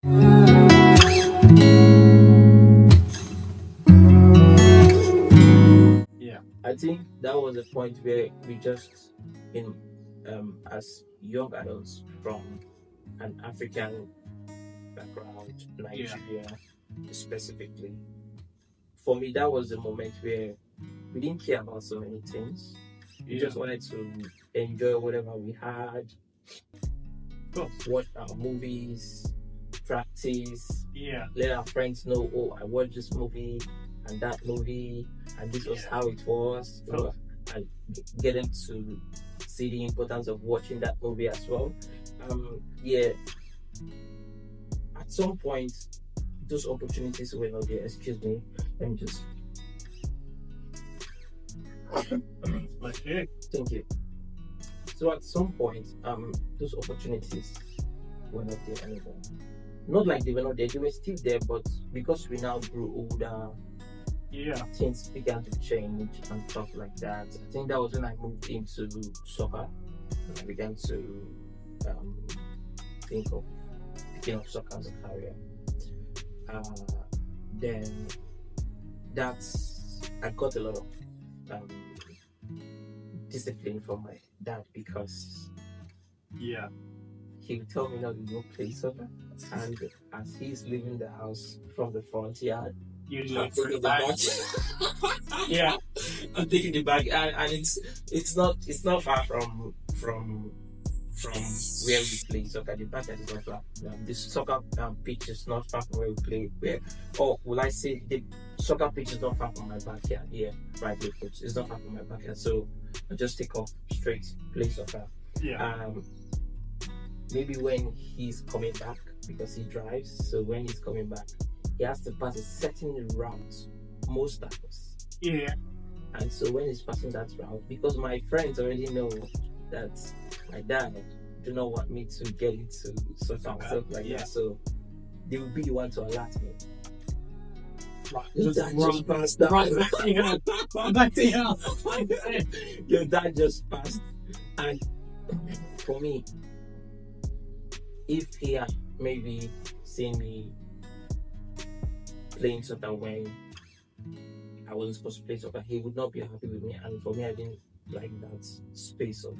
Yeah, I think that was a point where we just, in as young adults from an African background, Nigeria specifically, for me that was the moment where we didn't care about so many things. We just wanted to enjoy whatever we had, watch our movies, practice, let our friends know, oh, I watched this movie and that movie, and this was how it was, and get them to see the importance of watching that movie as well. Yeah, at some point, those opportunities were not there. Excuse me, let me just. Thank you. So at some point, those opportunities were not there anymore. Not like they were not there; they were still there, but because we now grew older, things began to change and stuff like that. I think that was when I moved into soccer. I began to think of picking up soccer as a career. Then I got a lot of um, discipline from my dad because he would tell me not to go play soccer, and as he's leaving the house from the front yard, I'm taking the bag. I'm taking the bag, and it's not far from where we play soccer. The backyard is not far. The soccer pitch is not far from where we play. Will I say the soccer pitch is not far from my backyard? Yeah, right. It's not far from my backyard, so I just take off straight, play soccer. Maybe when he's coming back, because he drives, so when he's coming back, he has to pass a certain route most times. And so when he's passing that route, because my friends already know that my dad do not want me to get into soccer and stuff like that, so they will be the one to alert me. Your dad just passed that. Your dad just passed. And for me, if he had maybe seen me playing soccer when I wasn't supposed to play soccer, he would not be happy with me. And for me, I didn't like that space of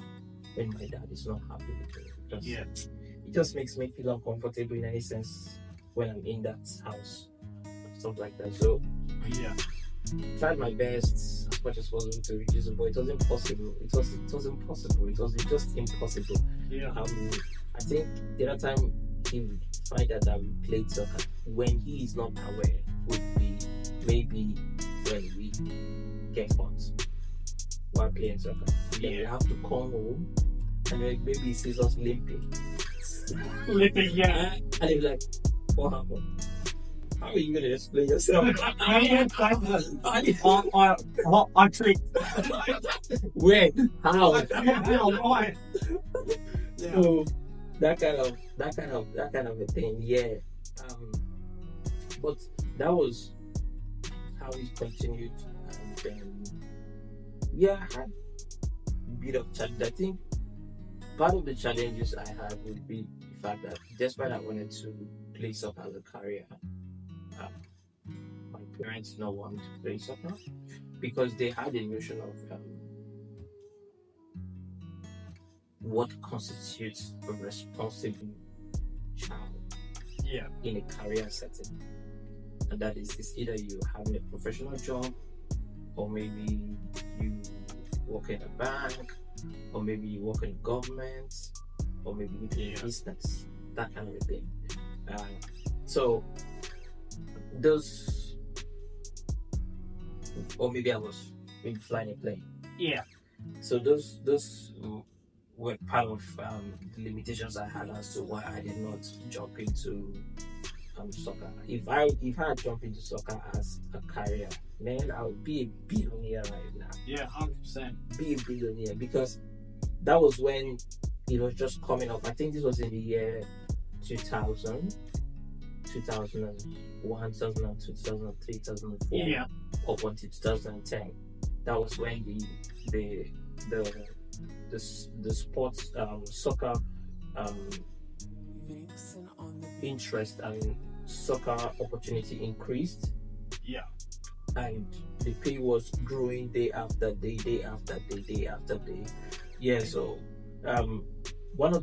when my dad is not happy with me, because it just makes me feel uncomfortable in any sense when I'm in that house, stuff like that. So tried my best as much as possible to reduce it, but it wasn't possible. It was impossible. It was just impossible. I think the other time he would find out that we played soccer when he is not aware would be maybe when we get hot while playing soccer. Then we have to come home and maybe he sees us limping. And he's like, what happened? How are you going to explain yourself? I tricked. When? How? Why? So that kind of a thing, yeah. But that was how it continued, and then I had a bit of challenge. I think part of the challenges I had would be the fact that despite I wanted to play soccer as a career, my parents did not want me to play soccer because they had a notion of what constitutes a responsible child in a career setting. And that is, it's either you having a professional job, or maybe you work in a bank, or maybe you work in government, or maybe you do business, that kind of a thing. So those, or maybe I was maybe flying a plane. So those were part of the limitations I had as to why I did not jump into soccer. If I had jumped into soccer as a career, man, I would be a billionaire right now. 100%. Be a billionaire, because that was when it was just coming up. I think this was in the year 2000, 2001, 2002, 2003, 2004, up until 2010. That was when the sports soccer interest and soccer opportunity increased. Yeah. And the pay was growing day after day, day after day, day after day. Yeah, so um one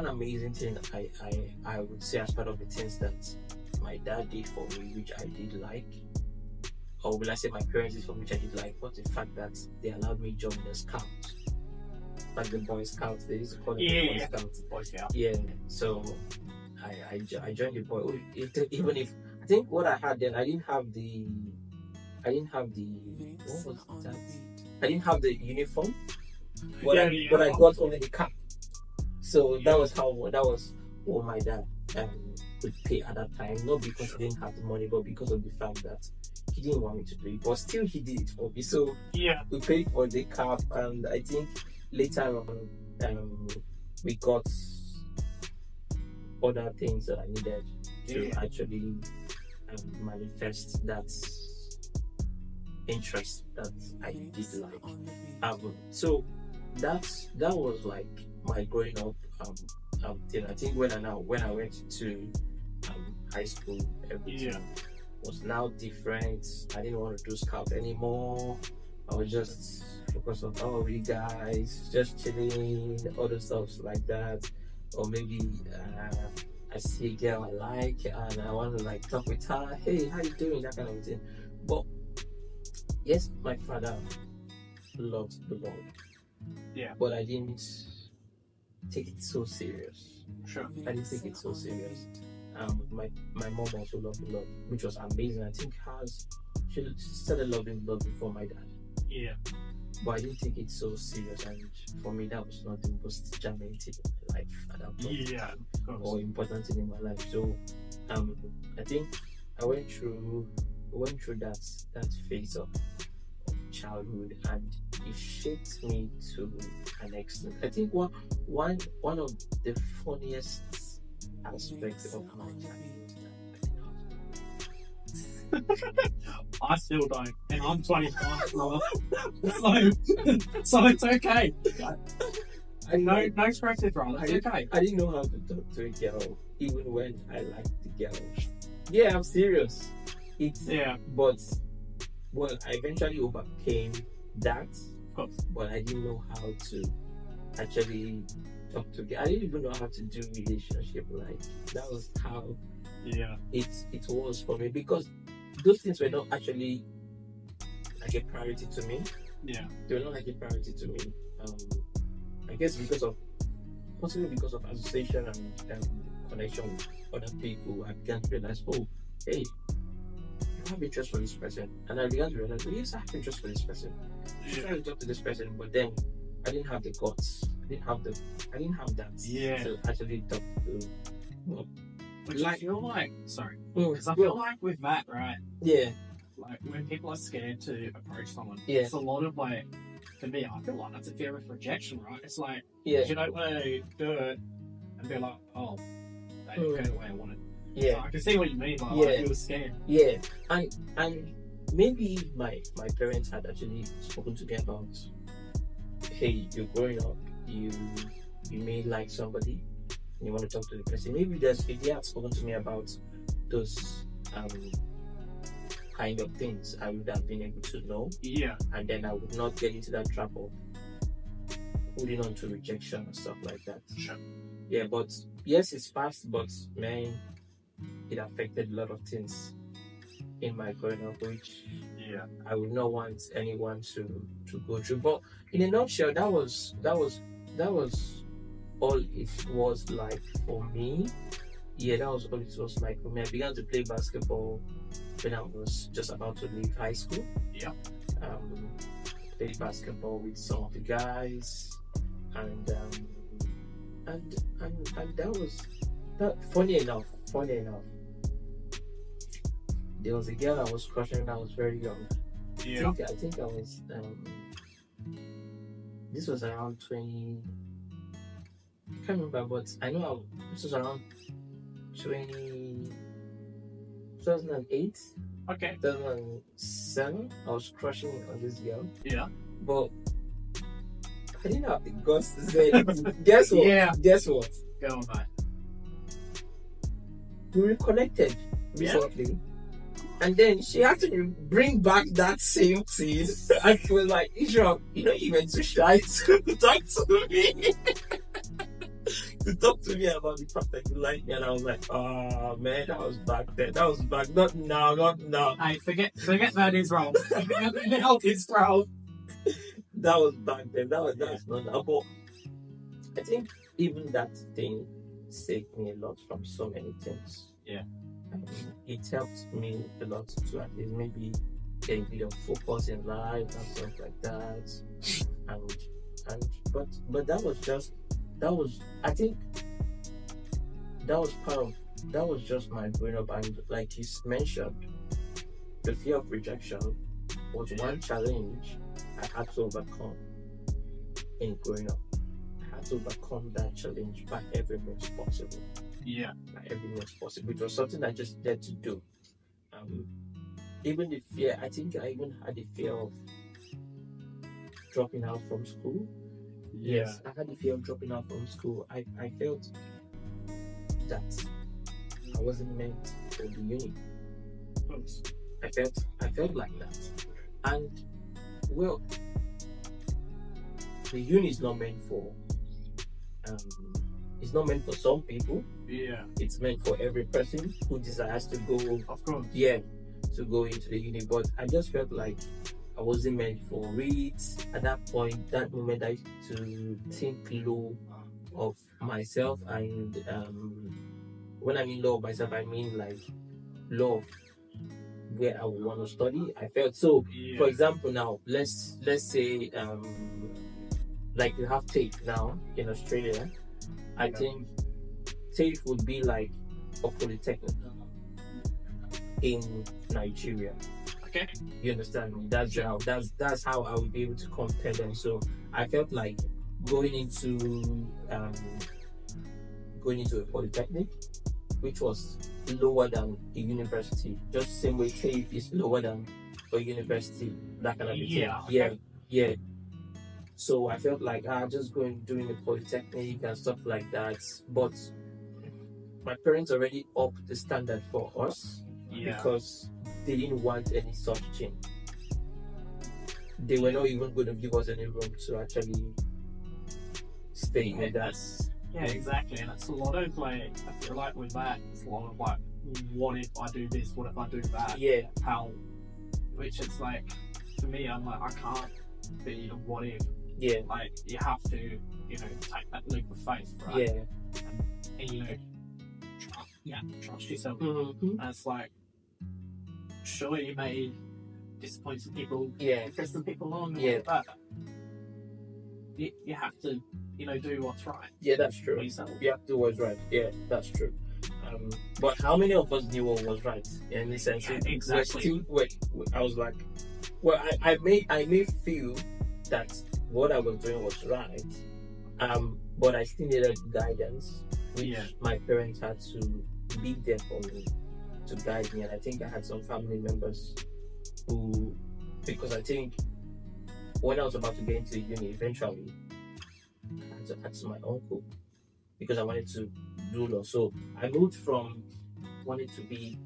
amazing thing I would say as part of the things that my dad did for me, which I did like, or will I say my parents did for me, which I did like, was the fact that they allowed me join the scouts. Like the Boy Scouts, they used to call it the Boy Scouts. Boy Scout. Yeah, so I joined the boy. Even if I think what I had then, I didn't have the what was that? I didn't have the uniform, but I got only the cap. So that was what my dad could pay at that time. Not because he didn't have the money, but because of the fact that he didn't want me to do it. But still, he did it for me. So we paid for the cap, and I think later on, we got other things that I needed to actually manifest that interest that I did like. So that was like my growing up thing. I think when I went to high school, everything was now different. I didn't want to do scout anymore. I was just focused on we guys just chilling, other stuff like that, or maybe I see a girl I like and I want to like talk with her. Hey, how you doing? That kind of thing. But yes, my father loved the Lord. Yeah. But I didn't take it so serious. Sure. I didn't take it so serious. My mom also loved the Lord, which was amazing. I think she started loving the Lord before my dad. Yeah. But I didn't take it so serious, and for me that was not the most germane thing in my life at that point in time, or important thing in my life. So I think I went through that phase of childhood, and it shaped me to an extent. I think one of the funniest aspects of my childhood. I still don't, and I'm 25, so it's okay. No stresses, brother. It's okay. I didn't know how to talk to a girl, even when I liked the girl. Yeah, I'm serious. But well, I eventually overcame that. Of course. But I didn't know how to actually talk to girls. I didn't even know how to do relationship. Like that was how it was for me, because those things were not actually like a priority to me. Yeah. They were not like a priority to me. I guess possibly because of association and connection with other people, I began to realize, oh, hey, you have interest for this person. And I began to realize, yes, I have interest for this person. I should try to talk to this person, but then I didn't have the guts. I didn't have that to actually talk to. Which I feel like, sorry, because I feel like with that, right? Yeah. Like when people are scared to approach someone, it's a lot of like, for me, I feel like that's a fear of rejection, right? It's like, you don't want to do it and be like, oh, they didn't go the way I wanted. Yeah. So I can see what you mean by like, you were scared. Yeah. And maybe my parents had actually spoken to me about, hey, you're growing up, you may like somebody, and you want to talk to the person. Maybe if they had spoken to me about those kind of things, I would have been able to know. Yeah. And then I would not get into that trap of holding on to rejection and stuff like that. Sure. Yeah, but yes, it's past, but man, it affected a lot of things in my growing up, which I would not want anyone to go through. But in a nutshell, that was all it was like for me. Yeah, that was all it was like for me. I began to play basketball when I was just about to leave high school. Yeah. Played basketball with some of the guys, and that was that. Funny enough, there was a girl I was crushing when I was very young. Yeah. I think I was this was around 20. I can't remember, but I know this was around 2008. Okay. 2007. I was crushing on this girl. Yeah. But I didn't have the guts to say. Guess what? Yeah. Guess what? Go on, mate. we reconnected recently. And then she had to bring back that same thing. I feel like, Israel, you know, even too shy to talk to me. To talk to me about the fact that you like me, and I was like, oh man, that was back then. That was back, not now, not now. I forget that is wrong. It's wrong. That was back then. That's not now. But I think even that thing saved me a lot from so many things. Yeah. It helped me a lot to at least maybe get a bit of focus in life and stuff like that. But that was I think that was just my growing up. And like you mentioned, the fear of rejection was one challenge I had to overcome in growing up. I had to overcome that challenge by every means possible. Yeah. By every means possible. It was something I just had to do. Even the fear, I think I even had the fear of dropping out from school. Yes, I had the fear of dropping out from school. I felt that I wasn't meant for the uni. I felt like that. And well, the uni is not meant for it's not meant for some people. Yeah. It's meant for every person who desires to go, of course. Yeah, to go into the uni. But I just felt like I wasn't meant for it. At that point, that moment, I used to think low of myself. And when I mean low of myself, I mean like low of where I would want to study. I felt so. Yeah. For example, now let's say like you have TAFE now in Australia. I think TAFE would be like a polytechnic in Nigeria. Okay. You understand me? That's how I would be able to compare them. So I felt like going into a polytechnic, which was lower than a university, just the same way TAFE is lower than a university, that kind of thing. Yeah. Okay. Yeah. So I felt like just doing the polytechnic and stuff like that. But my parents already upped the standard for us. Yeah. Because they didn't want any such thing. They were not even going to give us any room to actually stay in that. Yeah, exactly. And it's a lot of like, I feel like with that, it's a lot of like, what if I do this? What if I do that? Yeah. How? Which is like, for me, I'm like, I can't be a what if. Yeah. Like, you have to, you know, take that leap of faith, right? Yeah. And you know, trust yourself. Mm-hmm. And it's like, sure, you may disappoint some people, impress some people on, but you have to, you know, do what's right. Yeah, that's true. You have to do what's right. Yeah, that's true. But how many of us knew what was right in this sense? Yeah, exactly. I was like, well, I may feel that what I was doing was right, but I still needed guidance, which my parents had to be there for me to guide me. And I think I had some family members who, because I think when I was about to get into uni eventually, I had to ask my uncle because I wanted to do law. So I moved from wanting to be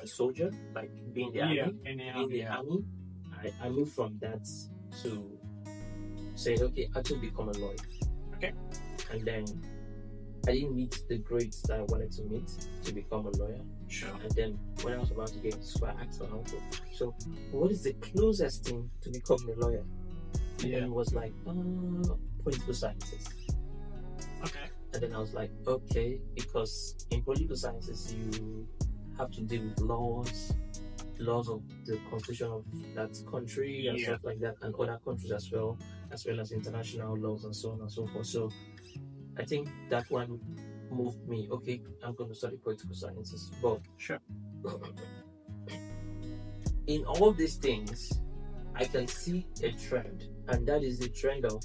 a soldier, like being in the army. I moved from that to saying, okay, I should become a lawyer. Okay. And then I didn't meet the grades that I wanted to meet to become a lawyer. Sure. And then when I was about to get into school, I asked my uncle, so what is the closest thing to becoming a lawyer? And then it was like, political sciences. Okay. And then I was like, okay, because in political sciences you have to deal with laws of the constitution of that country and stuff like that, and other countries as well as international laws and so on and so forth. So I think that one moved me, okay, I'm going to study political sciences. But sure, in all these things, I can see a trend, and that is the trend of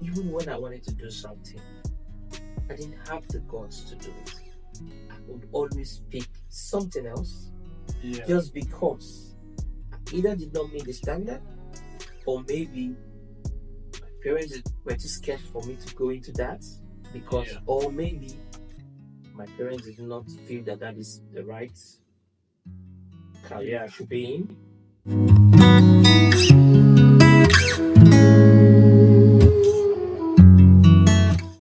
even when I wanted to do something, I didn't have the guts to do it. I would always pick something else just because I either did not meet the standard, or maybe my parents were too scared for me to go into that, because or maybe my parents did not feel that that is the right career I should be in.